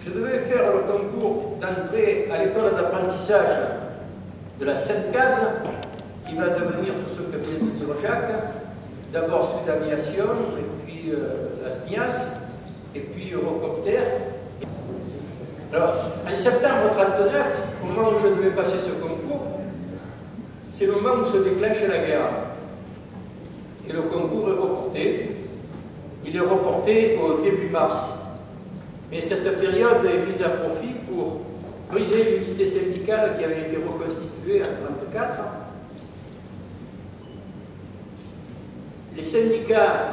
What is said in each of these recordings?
Je devais faire le concours d'entrée à l'école d'apprentissage de la Sainte-Case, qui va devenir tout ce que vient de dire Jacques. D'abord Sud Aviation, et puis la SNIAS, et puis Eurocopter. Alors, en septembre 1939, au moment où je devais passer ce concours, c'est le moment où se déclenche la guerre. Et le concours est reporté. Il est reporté au début mars. Mais cette période est mise à profit pour briser l'unité syndicale qui avait été reconstituée en 1934. Les syndicats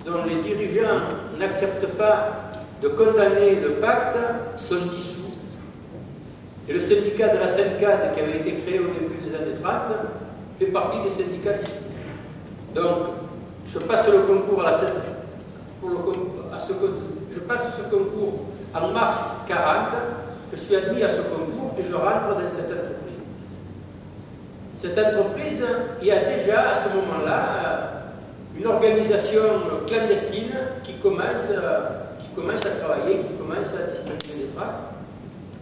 dont les dirigeants n'acceptent pas de condamner le pacte sont dissous. Et le syndicat de la Sainte-Case, qui avait été créé au début des années 30, fait partie des syndicats dissous. Donc, je passe le concours je passe ce concours en mars 40, je suis admis à ce concours et je rentre dans cette entreprise. Cette entreprise, il y a déjà à ce moment-là une organisation clandestine qui commence à travailler, qui commence à distribuer des tracts.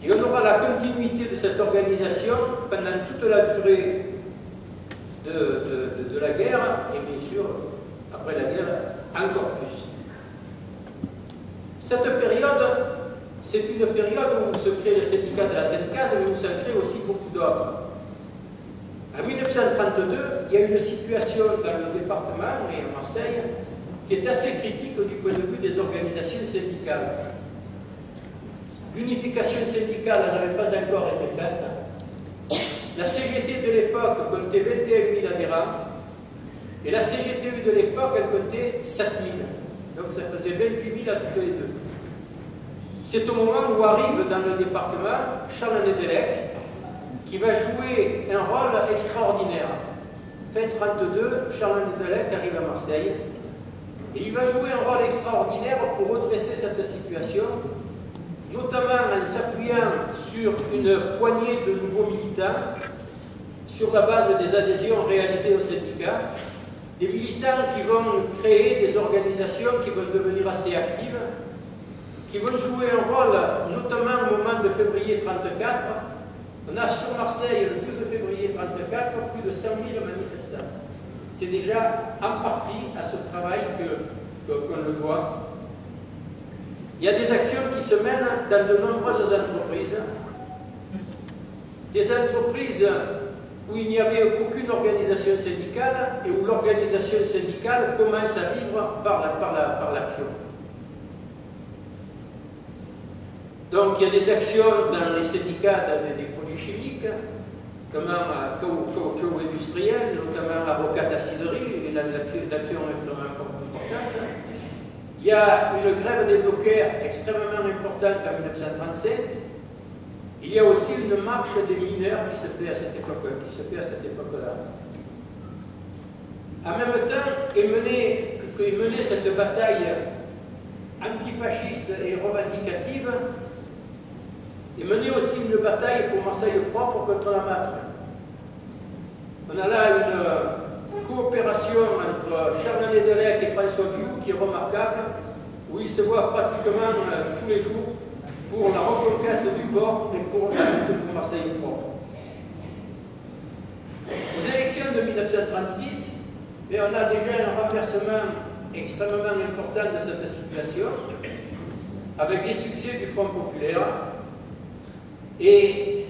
Et on aura la continuité de cette organisation pendant toute la durée de la guerre, et bien sûr, après la guerre, encore plus. Cette période, c'est une période où se crée le syndicat de la Sainte-Case, mais où se crée aussi beaucoup d'autres. En 1932, il y a une situation dans le département, et à Marseille, qui est assez critique du point de vue des organisations syndicales. L'unification syndicale n'avait pas encore été faite. La CGT de l'époque comptait 21 000 adhérents, et la CGTU de l'époque, elle comptait 7 000. Donc ça faisait 28 000 à tous les deux. C'est au moment où arrive dans le département Charles Nedelec, qui va jouer un rôle extraordinaire. Fin 1932, Charles Nedelec arrive à Marseille, et il va jouer un rôle extraordinaire pour redresser cette situation, notamment en s'appuyant sur une poignée de nouveaux militants, sur la base des adhésions réalisées au syndicat, des militants qui vont créer des organisations qui vont devenir assez actives, qui vont jouer un rôle, notamment au moment de février 1934. On a sur Marseille, le 12 février 1934, plus de 100 000 manifestants. C'est déjà en partie à ce travail qu'on le voit. Il y a des actions qui se mènent dans de nombreuses entreprises. Des entreprises où il n'y avait aucune organisation syndicale et où l'organisation syndicale commence à vivre par l'action. Donc il y a des actions dans les syndicats des produits chimiques, notamment à caoutchouc industriel, notamment à Rocade Aciderie, et l'action est extrêmement importante. Il y a une grève des dockers extrêmement importante en 1935. Il y a aussi une marche des mineurs qui se fait à cette époque-là. En même temps, est menée cette bataille antifasciste et revendicative, est menée aussi une bataille pour Marseille propre contre la mafia. On a là une coopération entre Charles Nedelec et François Viou qui est remarquable, où ils se voient pratiquement tous les jours pour la reconquête du port et pour la lutte pour Marseille propre. Aux élections de 1936, on a déjà un renversement extrêmement important de cette situation, avec les succès du Front populaire, et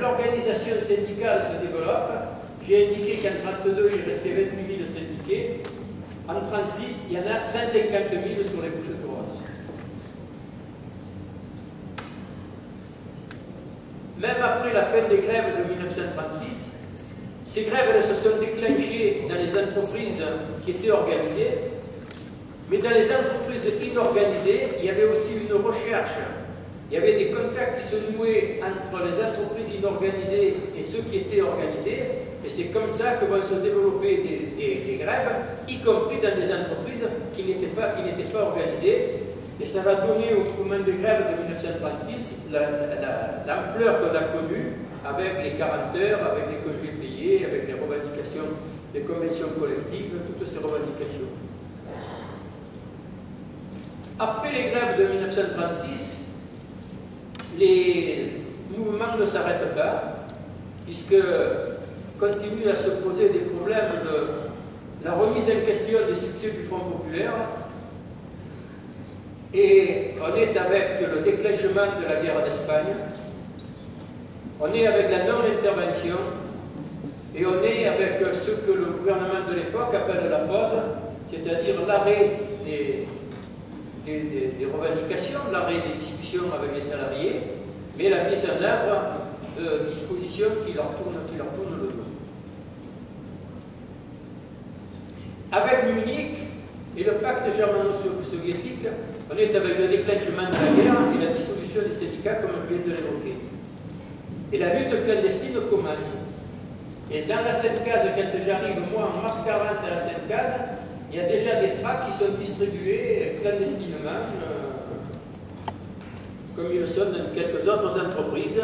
l'organisation syndicale se développe. J'ai indiqué qu'en 1932, il restait 28 000 syndiqués. En 1936, il y en a 150 000 sur les Bouches-du-Rhône. Même après la fin des grèves de 1936, ces grèves se sont déclenchées dans les entreprises qui étaient organisées, mais dans les entreprises inorganisées, il y avait aussi une recherche. Il y avait des contacts qui se nouaient entre les entreprises inorganisées et ceux qui étaient organisés, et c'est comme ça que vont se développer des grèves, y compris dans des entreprises qui n'étaient pas organisées. Et ça va donner au mouvement de grève de 1936 l'ampleur qu'on a connue, avec les 40 heures, avec les congés payés, avec les revendications, les conventions collectives, toutes ces revendications. Après les grèves de 1936, les mouvements ne s'arrêtent pas, puisque continuent à se poser des problèmes de la remise en question des succès du Front populaire. Et on est avec le déclenchement de la guerre d'Espagne, on est avec la non-intervention, et on est avec ce que le gouvernement de l'époque appelle la pause, c'est-à-dire l'arrêt des revendications, l'arrêt des discussions avec les salariés, mais la mise en œuvre de dispositions qui leur tournent le dos. Avec Munich et le pacte germano-soviétique, on est avec le déclenchement de la guerre et la dissolution des syndicats, comme je viens de l'évoquer. Et la lutte clandestine commence. Et dans la Seine-Case, quand j'arrive, moi, en mars 40 à la Seine-Case, il y a déjà des tracts qui sont distribués clandestinement, comme ils le sont dans quelques autres entreprises,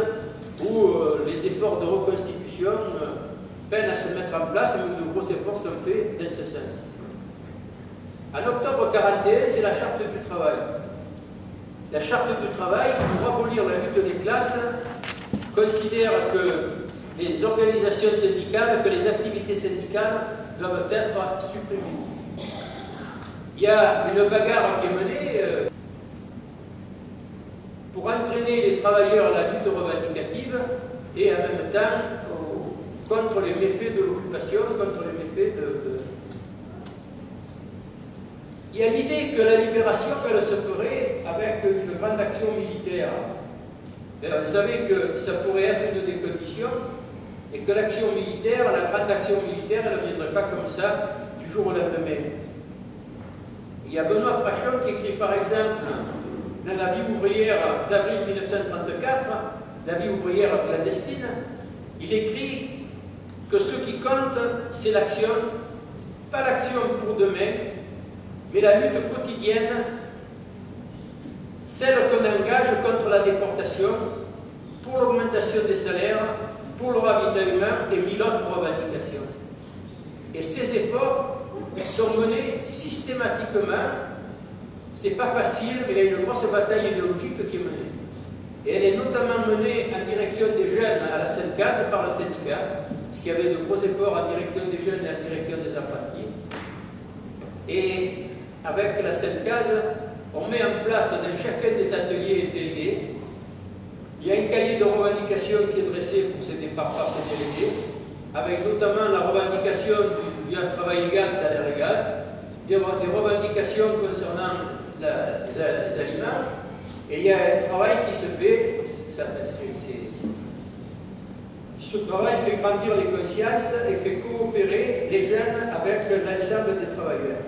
où les efforts de reconstitution peinent à se mettre en place, mais de gros efforts sont faits dans ce sens. En octobre 1941, c'est la Charte du travail. La Charte du travail, pour abolir la lutte des classes, considère que les organisations syndicales, que les activités syndicales doivent être supprimées. Il y a une bagarre qui est menée pour entraîner les travailleurs à la lutte revendicative et en même temps contre les méfaits de l'occupation, contre les méfaits de... Il y a l'idée que la libération, elle se ferait avec une grande action militaire. Vous savez que ça pourrait être une des conditions et que l'action militaire, la grande action militaire, elle ne viendrait pas comme ça du jour au lendemain. Il y a Benoît Frachon qui écrit par exemple dans la vie ouvrière d'avril 1934, la vie ouvrière clandestine, il écrit que ce qui compte, c'est l'action, pas l'action pour demain, mais la lutte quotidienne, celle qu'on engage contre la déportation, pour l'augmentation des salaires, pour le ravitaillement et mille autres revendications. Et ces efforts sont menés systématiquement. C'est pas facile, mais il y a une grosse bataille idéologique qui est menée. Et elle est notamment menée en direction des jeunes à la Seine-Case par le syndicat, parce qu'il y avait de gros efforts en direction des jeunes et en direction des apprentis. Et avec la Seine-Case, on met en place dans chacun des ateliers délégués. Il y a un cahier de revendication qui est dressé pour ces départs par ces délégués, avec notamment la revendication du travail légal, salaire légal, des revendications concernant les aliments, et il y a un travail qui se fait, ce travail fait grandir les consciences et fait coopérer les jeunes avec l'ensemble des travailleurs.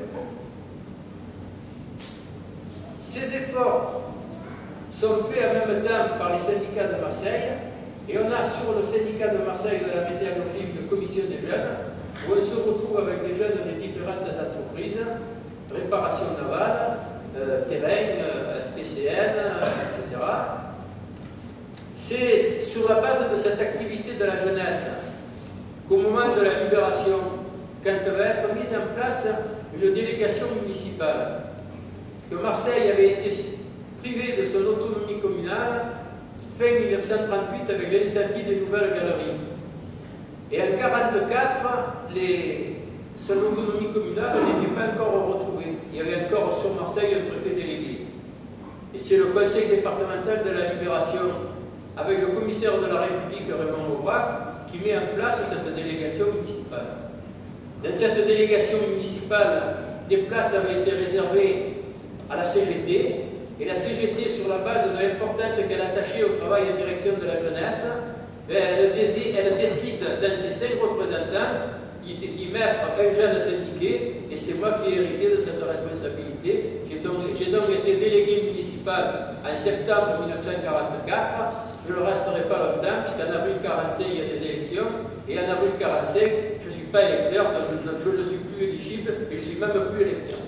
Ces efforts sont faits en même temps par les syndicats de Marseille, et on a sur le syndicat de Marseille de la métallurgie une commission des jeunes, où on se retrouve avec les jeunes des différentes entreprises, réparation navale, terrain, SPCN, etc. C'est sur la base de cette activité de la jeunesse qu'au moment de la libération, quand va être mise en place une délégation municipale, parce que Marseille avait été privée de son autonomie communale fin 1938 avec l'incendie des nouvelles galeries. Et en 1944, son autonomie communale n'était pas encore retrouvée. Il y avait encore sur Marseille un préfet délégué. Et c'est le conseil départemental de la libération, avec le commissaire de la République, Raymond Aubrac, qui met en place cette délégation municipale. Dans cette délégation municipale, des places avaient été réservées à la CGT, et la CGT, sur la base de l'importance qu'elle attachait au travail en direction de la jeunesse, elle décide dans ses 5 représentants d'y mettre un jeune syndiqué, et c'est moi qui ai hérité de cette responsabilité. J'ai donc été délégué municipal en septembre 1944. Je ne resterai pas longtemps, puisqu'en avril 1945, il y a des élections, et en avril 1945, je ne suis pas électeur, donc je ne suis plus éligible, et je ne suis même plus électeur.